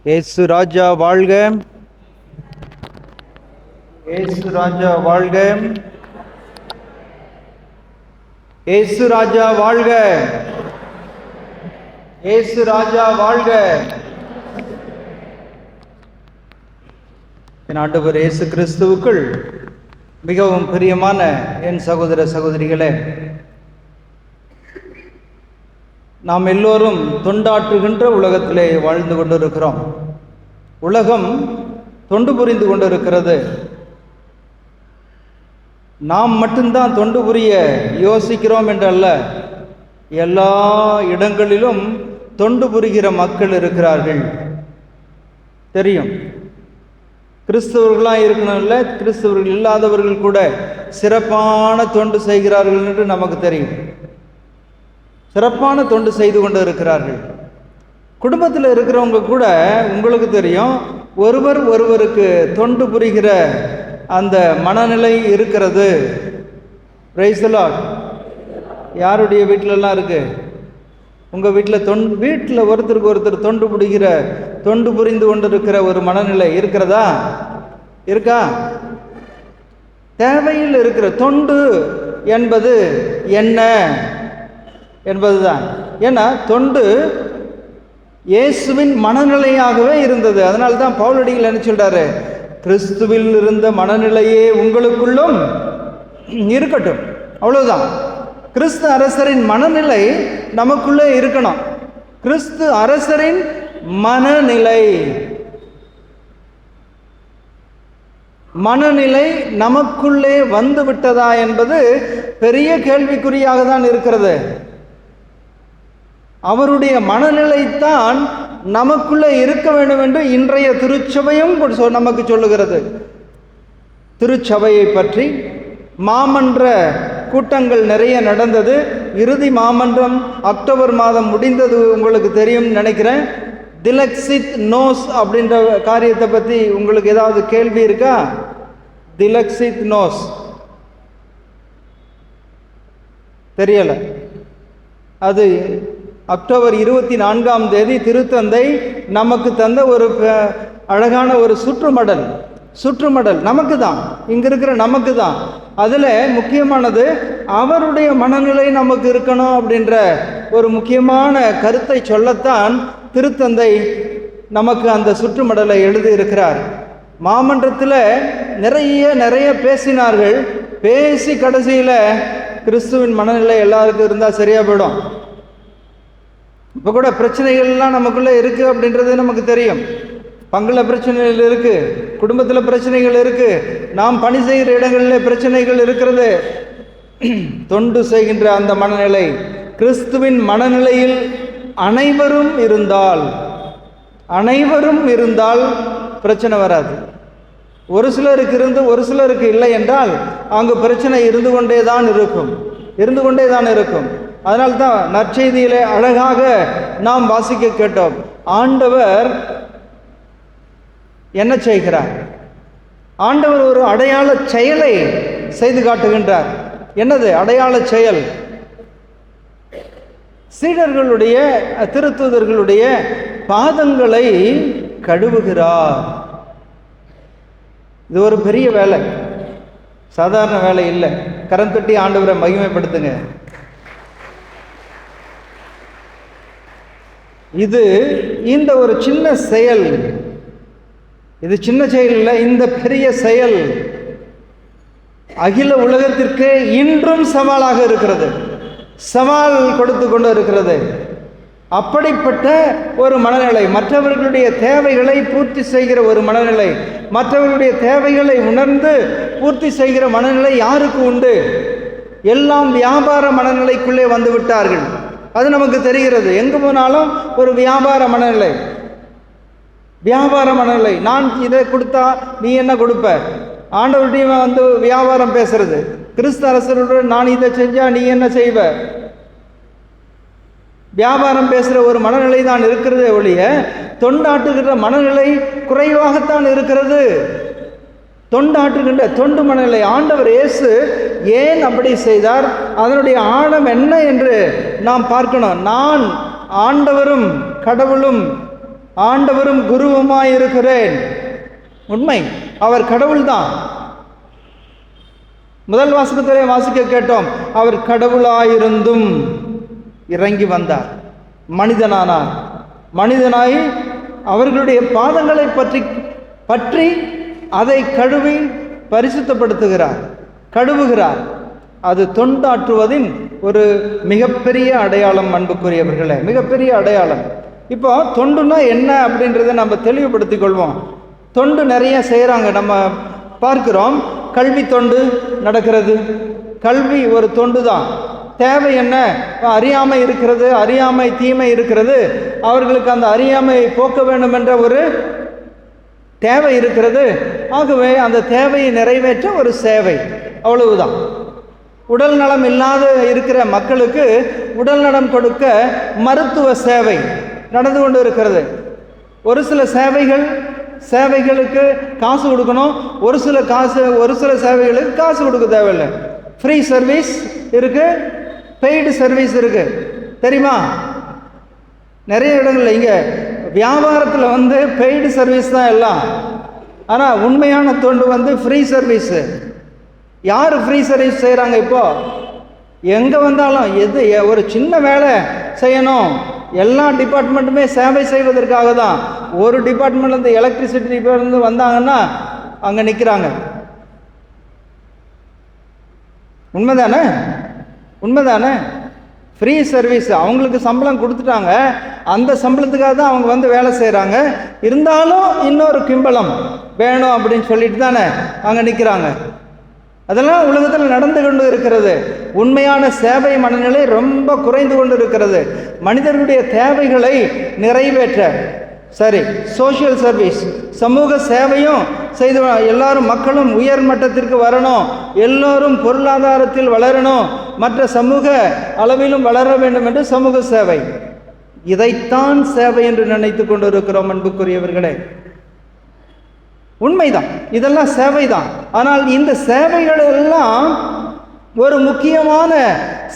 இயேசு ராஜா வாழ்க. இயேசு ராஜா வாழ்க. இயேசு ராஜா வாழ்க. இயேசு ராஜா வாழ்க. என் ஆண்டவர் இயேசு கிறிஸ்துவுக்குள் மிகவும் பிரியமான என் சகோதர சகோதரிகளே, நாம் எல்லோரும் தொண்டாற்றுகின்ற உலகத்திலே வாழ்ந்து கொண்டிருக்கிறோம். உலகம் தொண்டு புரிந்து கொண்டிருக்கிறது. நாம் மட்டும்தான் தொண்டு புரிய யோசிக்கிறோம் என்றல்ல, எல்லா இடங்களிலும் தொண்டு புரிகிற மக்கள் இருக்கிறார்கள். தெரியும், கிறிஸ்தவர்களாக இருக்கணும் இல்லை, கிறிஸ்தவர்கள் இல்லாதவர்கள் கூட சிறப்பான தொண்டு செய்கிறார்கள் என்று நமக்கு தெரியும். சிறப்பான தொண்டு செய்து கொண்டு இருக்கிறார்கள். குடும்பத்தில் இருக்கிறவங்க கூட உங்களுக்கு தெரியும், ஒருவர் ஒருவருக்கு தொண்டு புரிகிற அந்த மனநிலை இருக்கிறது. Praise the Lord. யாருடைய வீட்டிலலாம் இருக்கு? உங்கள் வீட்டில் வீட்டில் ஒருத்தருக்கு ஒருத்தர் தொண்டு புரிந்து கொண்டு இருக்கிற ஒரு மனநிலை இருக்கிறதா? இருக்கா? தேவையில் இருக்கிற தொண்டு என்பது என்ன என்பதுதான். ஏன்னா தொண்டு இயேசுவின் மனநிலையாகவே இருந்தது. அதனால தான் பவுலடிகள் என்ன சொல்றாரு? கிறிஸ்துவில் இருந்த மனநிலையே உங்களுக்குள்ளும் இருக்கட்டும். அவ்வளவுதான். கிறிஸ்து அரசரின் மனநிலை நமக்குள்ளே இருக்கணும். கிறிஸ்து அரசரின் மனநிலை நமக்குள்ளே வந்து விட்டதா என்பது பெரிய கேள்விக்குறியாக தான் இருக்கிறது. அவருடைய மனநிலைத்தான் நமக்குள்ளே இருக்க வேண்டும் என்று இன்றைய திருச்சபையும் நமக்கு சொல்லுகிறது. திருச்சபையை பற்றி மாமன்ற கூட்டங்கள் நிறைய நடந்தது. இறுதி மாமன்றம் அக்டோபர் மாதம் முடிந்தது, உங்களுக்கு தெரியும் நினைக்கிறேன். திலக்ஷித் நோஸ் அப்படின்ற காரியத்தை பற்றி உங்களுக்கு ஏதாவது கேள்வி இருக்கா? திலக்ஷித் நோஸ் தெரியல. அது அக்டோபர் 24 திருத்தந்தை நமக்கு தந்த ஒரு அழகான ஒரு சுற்றுமடல் நமக்கு தான், இங்க இருக்கிற நமக்கு தான். அதுல முக்கியமானது அவருடைய மனநிலை நமக்கு இருக்கணும் அப்படின்ற ஒரு முக்கியமான கருத்தை சொல்லத்தான் திருத்தந்தை நமக்கு அந்த சுற்றுமடலை எழுதி இருக்கிறார். மாமன்றத்தில் நிறைய பேசினார்கள். பேசி கடைசியில் கிறிஸ்துவின் மனநிலை எல்லாருக்கும் இருந்தால் சரியா போயிடும். இப்போ கூட பிரச்சனைகள்லாம் நமக்குள்ளே இருக்குது அப்படின்றது நமக்கு தெரியும். பங்கில் பிரச்சனைகள் இருக்குது, குடும்பத்தில் பிரச்சனைகள் இருக்குது, நாம் பணி செய்கிற இடங்களில் பிரச்சனைகள் இருக்கிறது. தொண்டு செய்கின்ற அந்த மனநிலை, கிறிஸ்துவின் மனநிலையில் அனைவரும் இருந்தால் பிரச்சனை வராது. ஒரு சிலருக்கு இருந்து ஒரு சிலருக்கு இல்லை என்றால் அங்கு பிரச்சனை இருந்து கொண்டே தான் இருக்கும். அதனால்தான் நற்செய்தியிலே அழகாக நாம் வாசிக்க கேட்டோம். ஆண்டவர் என்ன செய்கிறார்? ஆண்டவர் ஒரு அடையாள செயலை செய்து காட்டுகின்றார். என்னது அடையாள செயல்? சீடர்களுடைய திருத்தூதர்களுடைய பாதங்களை கழுவுகிறார். இது ஒரு பெரிய வேலை, சாதாரண வேலை இல்லை. கரம் தட்டி ஆண்டவரை மகிமைப்படுத்துங்க. இந்த ஒரு சின்ன செயல், இது சின்ன செயல் இல்லை, இந்த பெரிய செயல் அகில உலகத்திற்கு இன்றும் சவாலாக இருக்கிறது, சவால் கொடுத்து கொண்டு இருக்கிறது. அப்படிப்பட்ட ஒரு மனநிலை, மற்றவர்களுடைய தேவைகளை பூர்த்தி செய்கிற ஒரு மனநிலை, மற்றவர்களுடைய தேவைகளை உணர்ந்து பூர்த்தி செய்கிற மனநிலை யாருக்கு உண்டு? எல்லாம் வியாபார மனநிலைக்குள்ளே வந்து விட்டார்கள். அது நமக்கு தெரிகிறது. எங்கு போனாலும் ஒரு வியாபார மனநிலை. நான் இதை கொடுத்தா நீ என்ன கொடுப்ப? ஆண்டவருடைய வந்து வியாபாரம் பேசுறது. கிறிஸ்து அரசருடன் நான் இதை செஞ்சா நீ என்ன செய்வ? வியாபாரம் பேசுகிற ஒரு மனநிலை தான் இருக்கிறதே ஒழிய தொண்டாற்றுகிற மனநிலை குறைவாகத்தான் இருக்கிறது. தொண்டாற்றுகின்ற தொண்டு மனநிலை. ஆண்டவர் இயேசு ஏன் அப்படி செய்தார்? அதனுடைய ஆழம் என்ன என்று நாம் பார்க்கணும். நான் ஆண்டவரும் கடவுளும் ஆண்டவரும் குருவுமாயிருக்கிறேன். உண்மை, அவர் கடவுள்தான். முதல் வாசகத்திலே வாசிக்க கேட்டோம், அவர் கடவுளாயிருந்தும் இறங்கி வந்தார், மனிதனானார். மனிதனாய் அவர்களுடைய பாதங்களை பற்றி அதை கழுவி பரிசுத்தப்படுத்துகிறார், கழுவுகிறார். அது தொண்டாற்றுவதின் ஒரு மிகப்பெரிய அடையாளம். அன்புக்குரியவர்களே, மிகப்பெரிய அடையாளம். இப்போ தொண்டுனா என்ன அப்படின்றத நம்ம தெளிவுபடுத்திக் கொள்வோம். தொண்டு நிறைய செய்கிறாங்க, நம்ம பார்க்கிறோம். கல்வி தொண்டு நடக்கிறது, கல்வி ஒரு தொண்டு தான். தேவை என்ன? அறியாமை இருக்கிறது, அறியாமை தீமை இருக்கிறது, அவர்களுக்கு அந்த அறியாமையை போக்க வேண்டும் என்ற ஒரு தேவை இருக்கிறது. ஆகவே அந்த தேவையை நிறைவேற்ற ஒரு சேவை, அவ்வளவுதான். உடல் நலம் இல்லாத இருக்கிற மக்களுக்கு உடல் நலம் கொடுக்க மருத்துவ சேவை நடந்து கொண்டு இருக்கிறது. ஒரு சில சேவைகளுக்கு காசு கொடுக்கணும், ஒரு சில சேவைகளுக்கு காசு கொடுக்க தேவையில்லை. ஃப்ரீ சர்வீஸ் இருக்கு, பெய்டு சர்வீஸ் இருக்கு, தெரியுமா? நிறைய இடங்கள்ல இங்கே வியாபாரத்தில் பெய்டு சர்வீஸ் தான் எல்லாம். ஆனால் உண்மையான தொண்டு ஃப்ரீ சர்வீஸு. யார் ஃப்ரீ சர்வீஸ் செய்கிறாங்க? இப்போ எங்கே வந்தாலும் ஒரு சின்ன வேலை செய்யணும், எல்லா டிபார்ட்மெண்ட்டுமே சேவை செய்வதற்காக தான். ஒரு டிபார்ட்மெண்ட்லேருந்து எலக்ட்ரிசிட்டி டிபார்ட்மெண்ட் வந்தாங்கன்னா அங்கே நிற்கிறாங்க. உண்மைதானே? உண்மைதானே? ஃப்ரீ சர்வீஸ், அவங்களுக்கு சம்பளம் கொடுத்துட்டாங்க, அந்த சம்பளத்துக்காக தான் அவங்க வேலை செய்கிறாங்க. இருந்தாலும் இன்னொரு கிம்பளம் வேணும் அப்படின்னு சொல்லிட்டு தானே அங்கே நிற்கிறாங்க. அதெல்லாம் உலகத்தில் நடந்து கொண்டு இருக்கிறது. உண்மையான சேவை மனநிலை ரொம்ப குறைந்து கொண்டு இருக்கிறது. மனிதர்களுடைய தேவைகளை நிறைவேற்ற சரி, சோஷியல் சர்வீஸ், சமூக சேவையும் செய்து எல்லாரும் மக்களும் உயர் மட்டத்திற்கு வரணும், எல்லோரும் பொருளாதாரத்தில் வளரணும், மற்ற சமூக அளவிலும் வளர வேண்டும் என்று சமூக சேவை. இதைத்தான் சேவை என்று நினைத்து கொண்டு இருக்கிறோம். அன்புக்குரியவர்களே, உண்மைதான், இதெல்லாம் சேவைதான். ஆனால் இந்த சேவைகள் எல்லாம் ஒரு முக்கியமான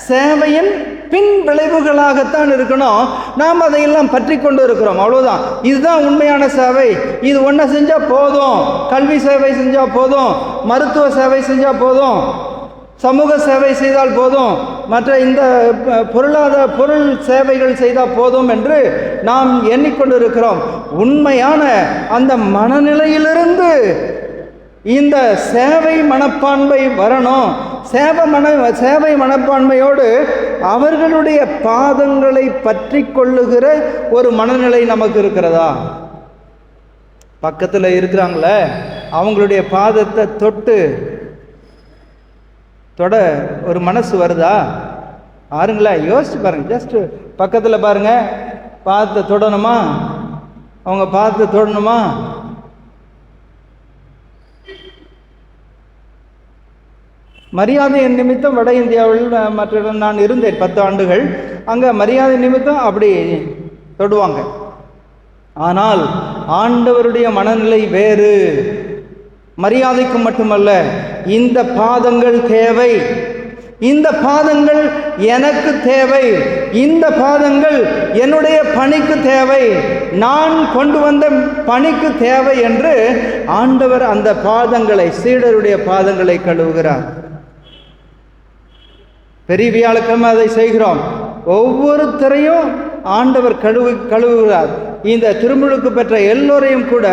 சேவையின் பின் விளைவுகளாகத்தான் இருக்கணும். நாம் அதையெல்லாம் பற்றி கொண்டு இருக்கிறோம், அவ்வளோதான். இதுதான் உண்மையான சேவை. இது ஒன்றை செஞ்சால் போதும், கல்வி சேவை செஞ்சால் போதும், மருத்துவ சேவை செஞ்சால் போதும், சமூக சேவை செய்தால் போதும், மற்ற இந்த பொருள் சேவைகள் செய்தால் போதும் என்று நாம் எண்ணிக்கொண்டிருக்கிறோம். உண்மையான அந்த மனநிலையிலிருந்து இந்த சேவை மனப்பான்மை வரணும். சேவை மனப்பான்மையோடு அவர்களுடைய பாதங்களை பற்றி கொள்ளுகிற ஒரு மனநிலை நமக்கு இருக்கிறதா? பக்கத்தில் இருக்கிறாங்களே, அவங்களுடைய பாதத்தை தொட ஒரு மனசு வருதா? பாருங்களா, யோசிச்சு பாருங்க. ஜஸ்ட் பக்கத்தில் பாருங்க, பாதத்தை தொடணுமா? அவங்க பாதத்தை தொடணுமா? மரியாதை நிமித்தம் வட இந்தியாவில் மற்ற நான் இருந்தேன் 10 ஆண்டுகள். அங்கே மரியாதை நிமித்தம் அப்படி தொடுவாங்க. ஆனால் ஆண்டவருடைய மனநிலை வேறு. மரியாதைக்கு மட்டுமல்ல, இந்த பாதங்கள் தேவை, இந்த பாதங்கள் எனக்கு தேவை, இந்த பாதங்கள் என்னுடைய பணிக்கு தேவை, நான் கொண்டு வந்த பணிக்கு தேவை என்று ஆண்டவர் அந்த பாதங்களை, சீடருடைய பாதங்களை கழுவுகிறார். பெரிய வியாழக்கிழமை அதை செய்கிறோம். ஒவ்வொருத்தரையும் ஆண்டவர் கழுவுகிறார். இந்த திருமுழுக்கு பெற்ற எல்லோரையும் கூட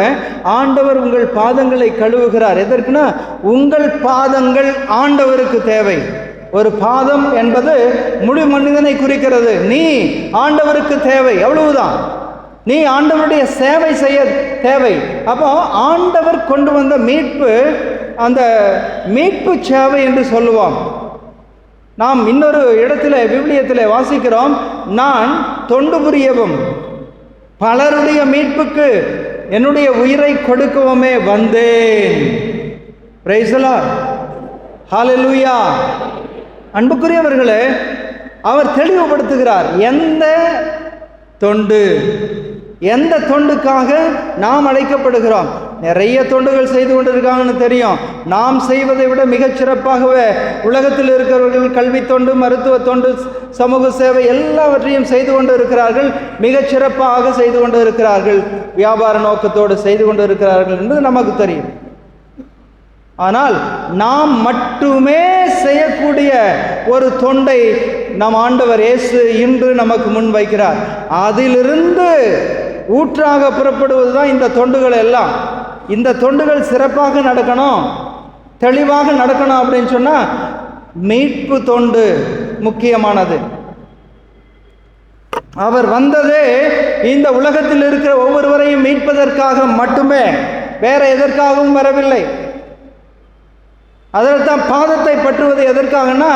ஆண்டவர் உங்கள் பாதங்களை கழுவுகிறார். எதற்குனா, உங்கள் பாதங்கள் ஆண்டவருக்கு தேவை. ஒரு பாதம் என்பது முழு மனிதனை குறிக்கிறது. நீ ஆண்டவருக்கு தேவை, அவ்வளவுதான். நீ ஆண்டவருடைய சேவை செய்ய தேவை. அப்போ ஆண்டவர் கொண்டு வந்த மீட்பு, அந்த மீட்பு சேவை என்று சொல்லுவோம். நாம் இன்னொரு இடத்துல விவிலியத்தில் வாசிக்கிறோம், நான் தொண்டு புரியவும் பலருடைய மீட்புக்கு என்னுடைய உயிரை கொடுக்கவுமே வந்தேன். பிரைஸ் தி லார்ட், ஹல்லேலூயா. அன்புக்குரியவர்களே, அவர் தெளிவுபடுத்துகிறார் எந்த தொண்டுக்காக நாம் அழைக்கப்படுகிறோம். நிறைய தொண்டுகள் செய்து கொண்டிருக்காங்கன்னு தெரியும். நாம் செய்வதை விட மிகச்சிறப்பாகவே உலகத்தில் இருக்கிறவர்கள் கல்வி தொண்டு, மருத்துவ தொண்டு, சமூக சேவை எல்லாவற்றையும் செய்து கொண்டு இருக்கிறார்கள். மிகச்சிறப்பாக செய்து கொண்டு இருக்கிறார்கள். வியாபார நோக்கத்தோடு செய்து கொண்டு இருக்கிறார்கள் என்பது நமக்கு தெரியும். ஆனால் நாம் மட்டுமே செய்யக்கூடிய ஒரு தொண்டை நம் ஆண்டவர் இயேசு இன்று நமக்கு முன் வைக்கிறார். அதிலிருந்து ஊற்றாக புறப்படுவது தான் இந்த தொண்டுகள் எல்லாம். இந்த தொண்டுகள் சிறப்பாக நடக்கணும், தெளிவாக நடக்கணும் அப்படின்னு சொன்னால் மீட்பு தொண்டு முக்கியமானது. அவர் வந்ததே இந்த உலகத்தில் இருக்கிற ஒவ்வொருவரையும் மீட்பதற்காக மட்டுமே, வேற எதற்காகவும் வரவில்லை. அதற்கான பாதத்தை பற்றுவது எதற்காகனா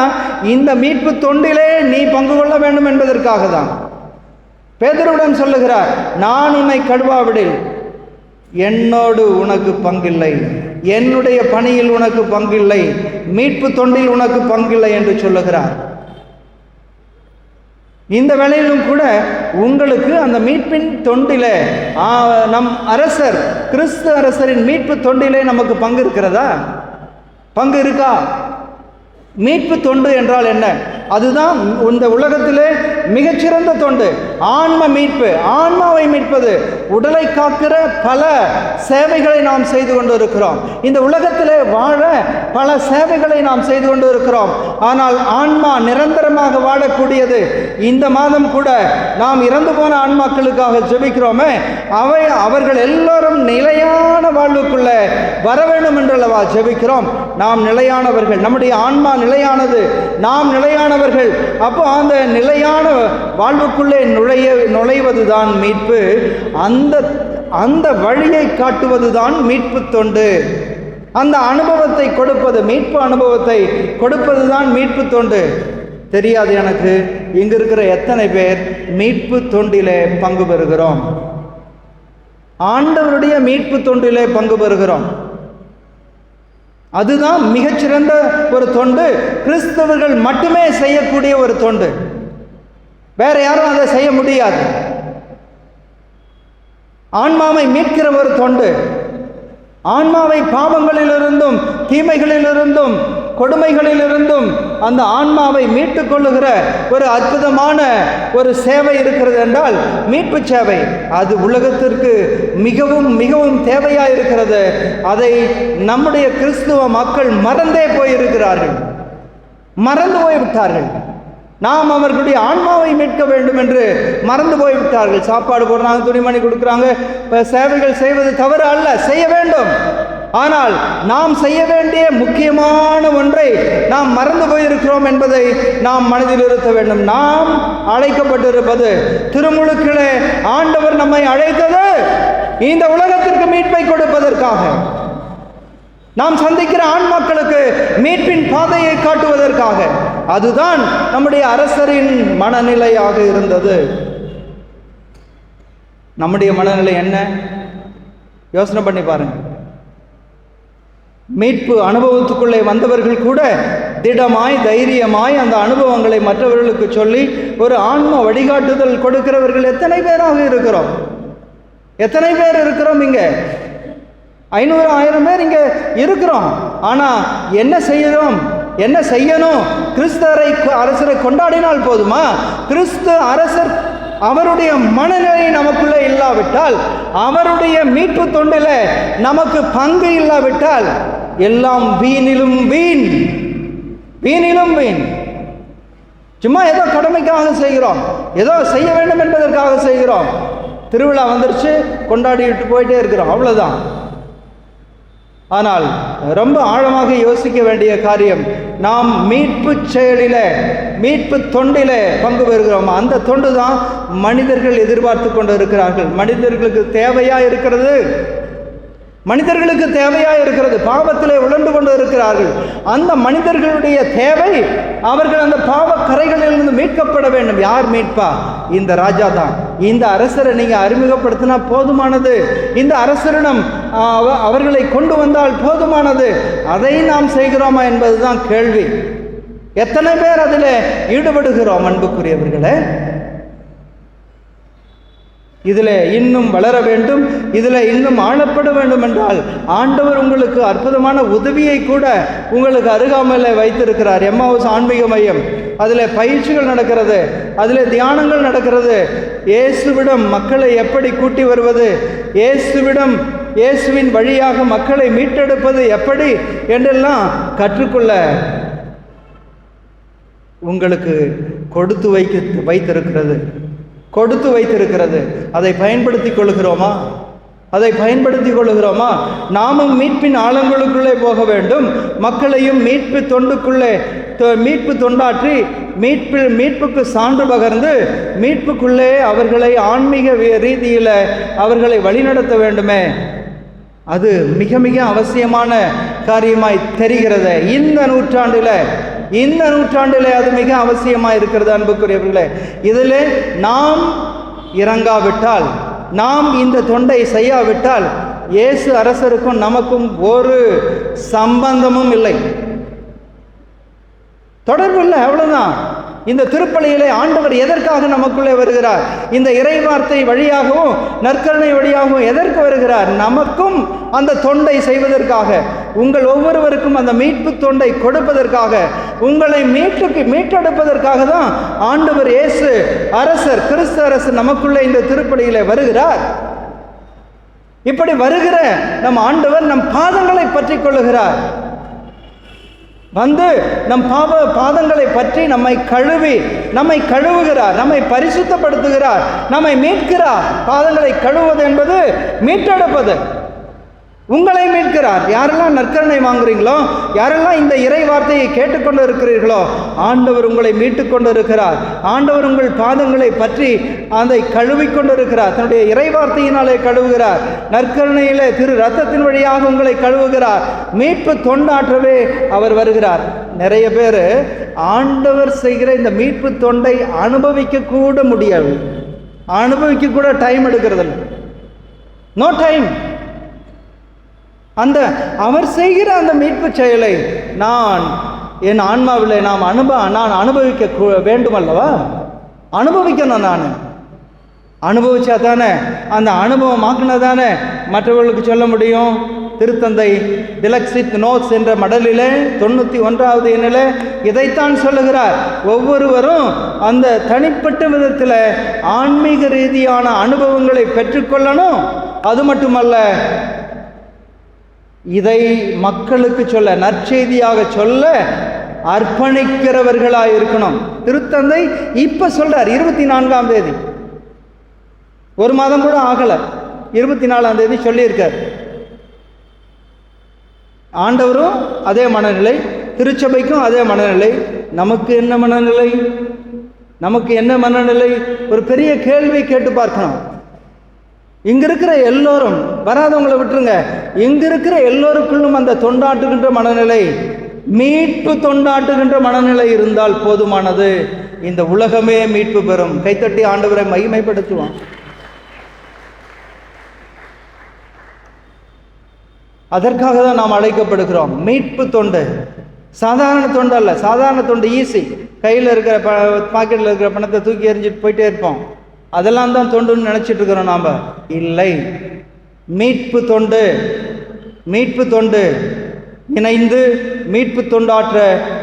இந்த மீட்பு தொண்டிலே நீ பங்கு கொள்ள வேண்டும் என்பதற்காக தான். பேதுருவிடம் சொல்லுகிறார், நான் உன்னை கழுவாவிடில் என்னோடு உனக்கு பங்கில்லை, என்னுடைய பணியில் உனக்கு பங்கில்லை, மீட்பு தொண்டில் உனக்கு பங்கில்லை என்று சொல்லுகிறார். இந்த வேளையிலும் கூட உங்களுக்கு அந்த மீட்பின் தொண்டிலே, நம் அரசர் கிறிஸ்து அரசரின் மீட்பு தொண்டிலே நமக்கு பங்கு இருக்கிறதா? பங்கு இருக்கா? மீட்பு தொண்டு என்றால் என்ன? அதுதான் இந்த உலகத்திலே மிகச்சிறந்த தொண்டு. ஆன்ம மீட்பு, ஆன்மாவை மீட்பது. உடலை காக்கிற பல சேவைகளை நாம் செய்து கொண்டு இருக்கிறோம். இந்த உலகத்திலே வாழ பல சேவைகளை நாம் செய்து கொண்டு இருக்கிறோம். ஆனால் ஆன்மா நிரந்தரமாக வாழக்கூடியது. இந்த மாதம் கூட நாம் இறந்து போன ஆன்மாக்களுக்காக ஜெபிக்கிறோமே, அவர்கள் எல்லோரும் நிலையான வாழ்வுக்குள்ளே வர வேண்டும் என்றல்லவா ஜெபிக்கிறோம். நாம் நிலையானவர்கள், நம்முடைய ஆன்மா நிலையானது, நாம் நிலையானவர்கள். அப்போ அந்த நிலையான வாழ்வுக்குள்ளே நுழைவதுதான் மீட்பு. அந்த வழியை காட்டுவதுதான் மீட்பு தொண்டு. அந்த அனுபவத்தை கொடுப்பது, மீட்பு அனுபவத்தை கொடுப்பதுதான் மீட்பு தொண்டு. தெரியாது எனக்கு, இங்க இருக்கிற எத்தனை பேர் மீட்பு தொண்டிலே பங்கு பெறுகிறோம்? ஆண்டவருடைய மீட்பு தொண்டிலே பங்கு பெறுகிறோம். அதுதான் மிகச்சிறந்த ஒரு தொண்டு. கிறிஸ்தவர்கள் மட்டுமே செய்யக்கூடிய ஒரு தொண்டு. வேற யாரும் அதை செய்ய முடியாது. ஆன்மாவை மீட்கிற ஒரு தொண்டு. ஆன்மாவை பாவங்களிலிருந்தும் தீமைகளிலிருந்தும் கொடுமைகளிலிருந்தும் அந்த ஆன்மாவை மீட்டுக் கொள்ளுகிற ஒரு அற்புதமான ஒரு சேவை இருக்கிறது என்றால் மீட்பு சேவை. அது உலகத்திற்கு மிகவும் மிகவும் தேவையாக இருக்கிறது. அதை நம்முடைய கிறிஸ்துவ மக்கள் மறந்தே போயிருக்கிறார்கள், மறந்து போய்விட்டார்கள். நாம் அவர்களுடைய ஆன்மாவை மீட்க வேண்டும் என்று மறந்து போய்விட்டார்கள். சாப்பாடு போடுறாங்க, துணிமணி கொடுக்குறாங்க, சேவைகள் செய்வது தவறு அல்ல, செய்ய வேண்டும். ஆனால் நாம் செய்ய வேண்டிய முக்கியமான ஒன்றை நாம் மறந்து போயிருக்கிறோம் என்பதை நாம் மனதில் இருத்த வேண்டும். நாம் அழைக்கப்பட்டிருப்பது, திருமுழுக்கிலே ஆண்டவர் நம்மை அழைத்தது இந்த உலகத்திற்கு மீட்பை கொடுப்பதற்காக, நாம் சந்திக்கிற ஆன்மாக்களுக்கு மீட்பின் பாதையை காட்டுவதற்காக. அதுதான் நம்முடைய அரசரின் மனநிலையாக இருந்தது. நம்முடைய மனநிலை என்ன? யோசனை பண்ணி பாருங்க. மீட்பு அனுபவத்துக்குள்ளே வந்தவர்கள் கூட திடமாய் தைரியமாய் அந்த அனுபவங்களை மற்றவர்களுக்கு சொல்லி ஒரு ஆன்ம வழிகாட்டுதல் கொடுக்கிறவர்கள் எத்தனை பேராக இருக்கிறோம்? எத்தனை பேர் இருக்கிறோம்? இங்கே 500 1000 பேர் இங்கே இருக்கிறோம். ஆனால் என்ன செய்யறோம்? என்ன செய்யணும்? கிறிஸ்து அரசரை கொண்டாடினால் போதுமா? கிறிஸ்து அரசர் அவருடைய மனநிலை நமக்குள்ளே இல்லாவிட்டால், அவருடைய மீட்பு தொண்டில் நமக்கு பங்கு இல்லாவிட்டால் எல்லாம் வீணிலும் வீண், வீணிலும் வீண். சும்மா ஏதோ கடமைக்காக செய்கிறோம், ஏதோ செய்ய வேண்டும் என்பதற்காக செய்கிறோம். திருவிழா வந்துருச்சு, கொண்டாடிட்டு போயிட்டே இருக்கிறோம், அவ்வளோதான். ஆனால் ரொம்ப ஆழமாக யோசிக்க வேண்டிய காரியம், நாம் மீட்பு செயலில், மீட்பு தொண்டில் பங்கு பெறுகிறோம். அந்த தொண்டு தான் மனிதர்கள் எதிர்பார்த்து கொண்டு இருக்கிறார்கள். மனிதர்களுக்கு தேவையாக இருக்கிறது, மனிதர்களுக்கு தேவையாக இருக்கிறது. பாவத்திலே உழண்டு கொண்டு இருக்கிறார்கள். அந்த மனிதர்களுடைய தேவை, அவர்கள் அந்த பாவ கரைகளிலிருந்து மீட்கப்பட வேண்டும். யார் மீட்பா? இந்த ராஜா தான். இந்த அரசரை நீங்கள் அறிமுகப்படுத்தினா போதுமானது. இந்த அரசரிடம் அவர்களை கொண்டு வந்தால் போதுமானது. அதை நாம் செய்கிறோமா என்பதுதான் கேள்வி. எத்தனை பேர் அதில் ஈடுபடுகிறோம்? அன்புக்குரியவர்களே, இதில் இன்னும் வளர வேண்டும், இதில் இன்னும் ஆளப்பட வேண்டும் என்றால் ஆண்டவர் உங்களுக்கு அற்புதமான உதவியை கூட உங்களுக்கு அருகாமையில் வைத்திருக்கிறார். எம்மாவுஸ் ஆன்மீக மையம், அதில் பயிற்சிகள் நடக்கிறது, அதில் தியானங்கள் நடக்கிறது. இயேசுவிடம் மக்களை எப்படி கூட்டி வருவது, இயேசுவின் வழியாக மக்களை மீட்டெடுப்பது எப்படி என்றெல்லாம் கற்றுக்கொள்ள உங்களுக்கு கொடுத்து வைத்திருக்கிறது. அதை பயன்படுத்தி கொள்கிறோமா? நாமும் மீட்பின் ஆழங்களுக்குள்ளே போக வேண்டும். மக்களையும் மீட்பு தொண்டாற்றி மீட்புக்கு சான்று பகர்ந்து மீட்புக்குள்ளே அவர்களை ஆன்மீக ரீதியில் அவர்களை வழிநடத்த வேண்டுமே. அது மிக மிக அவசியமான காரியமாய் தெரிகிறது. இந்த நூற்றாண்டில் அது மிக அவசியமாக இருக்கிறது. அன்புக்குரியவர்களே, இதில் நாம் இறங்காவிட்டால், நாம் இந்த தொண்டை செய்யாவிட்டால் இயேசு அரசருக்கும் நமக்கும் ஒரு சம்பந்தமும் இல்லை, தொடர்பு இல்லை, அவ்வளவுதான். இந்த திருப்பலியிலே ஆண்டவர் எதற்காக நமக்குள்ளே வருகிறார்? இந்த இறைவார்த்தை வழியாகவும் நற்கருணை வழியாகவும் எதற்கு வருகிறார்? நமக்கும் அந்த தொண்டை செய்வதற்காக, உங்கள் ஒவ்வொருவருக்கும் அந்த மீட்பு தொண்டை கொடுப்பதற்காக, உங்களை மீட்டெடுப்பதற்காக தான் ஆண்டவர் இயேசு அரசர், கிறிஸ்து அரசர் நமக்குள்ளே இந்த திருப்பலியிலே வருகிறார். இப்படி வருகிற நம் ஆண்டவர் நம் பாதங்களை பற்றி கொள்ளுகிறார். வந்து நம் பாதங்களை பற்றி நம்மை கழுவுகிறார், நம்மை பரிசுத்தப்படுத்துகிறார், நம்மை மீட்கிறார். பாதங்களை கழுவுவது என்பது மீட்டெடுப்பது. உங்களை மீட்கிறார். யாரெல்லாம் நற்கருணை வாங்குறீங்களோ, யாரெல்லாம் இந்த இறை வார்த்தையை கேட்டுக்கொண்டு இருக்கிறீர்களோ, ஆண்டவர் உங்களை மீட்டு கொண்டு இருக்கிறார். ஆண்டவர் உங்கள் பாதங்களை பற்றி அதை கழுவிக்கொண்டு இருக்கிறார். தன்னுடைய இறை வார்த்தையினாலே கழுவுகிறார். நற்கருணையிலே திரு ரத்தத்தின் வழியாக உங்களை கழுவுகிறார். மீட்பு தொண்டாற்றவே அவர் வருகிறார். நிறைய பேர் ஆண்டவர் செய்கிற இந்த மீட்பு தொண்டை அனுபவிக்க கூட முடியாது, அனுபவிக்க கூட டைம் எடுக்கிறதில்ல. No time. அவர் செய்கிற அந்த மீட்பு செயலை என் ஆன்மாவில் நான் அனுபவிக்க வேண்டும் அல்லவா? அனுபவிக்கணும். நான் அனுபவிச்சா தானே, அந்த அனுபவம் ஆக்கினதானே மற்றவர்களுக்கு சொல்ல முடியும். திருத்தந்தை டிலக்ஸித் நோட்ஸ் என்ற மடலிலே 91வது எண்ணில் இதைத்தான் சொல்லுகிறார். ஒவ்வொருவரும் அந்த தனிப்பட்ட விதத்தில் ஆன்மீக ரீதியான அனுபவங்களை பெற்றுக்கொள்ளணும். அது மட்டுமல்ல, இதை மக்களுக்கு சொல்ல, நற்செய்தியாக சொல்ல அர்ப்பணிக்கிறவர்களாக இருக்கணும். திருத்தந்தை இப்ப சொல்றார், 24ஆம் தேதி, ஒரு மாதம் கூட ஆகல, 24ஆம் தேதி சொல்லியிருக்கார். ஆண்டவரும் அதே மனநிலை, திருச்சபைக்கும் அதே மனநிலை. நமக்கு என்ன மனநிலை? ஒரு பெரிய கேள்வி கேட்டு பார்க்கணும். இங்க இருக்கிற எல்லோரும், வராதவங்களை விட்டுருங்க, இங்க இருக்கிற எல்லோருக்குள்ளும் அந்த தொண்டாட்டுகின்ற மனநிலை, மீட்பு தொண்டாட்டுகின்ற மனநிலை இருந்தால் போதுமானது. இந்த உலகமே மீட்பு பெறும். கைத்தட்டி ஆண்டவரை மகிமைப்படுத்துவோம். அதற்காக தான் நாம் அழைக்கப்படுகிறோம். மீட்பு தொண்டு சாதாரண தொண்டு அல்ல. சாதாரண தொண்டு ஈஸி, கையில் இருக்கிற பாக்கெட்டில் இருக்கிற பணத்தை தூக்கி எறிஞ்சிட்டு போயிட்டே இருப்போம், அதெல்லாம் தான் தொண்டுன்னு நினைச்சிட்டு இருக்கிறோம். நாம இல்லை. மீட்பு தொண்டு இணைந்து மீட்பு தொண்டாற்ற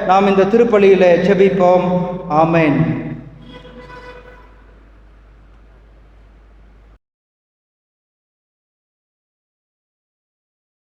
நாம் இந்த திருப்பலியிலே ஜெபிப்போம். ஆமென்.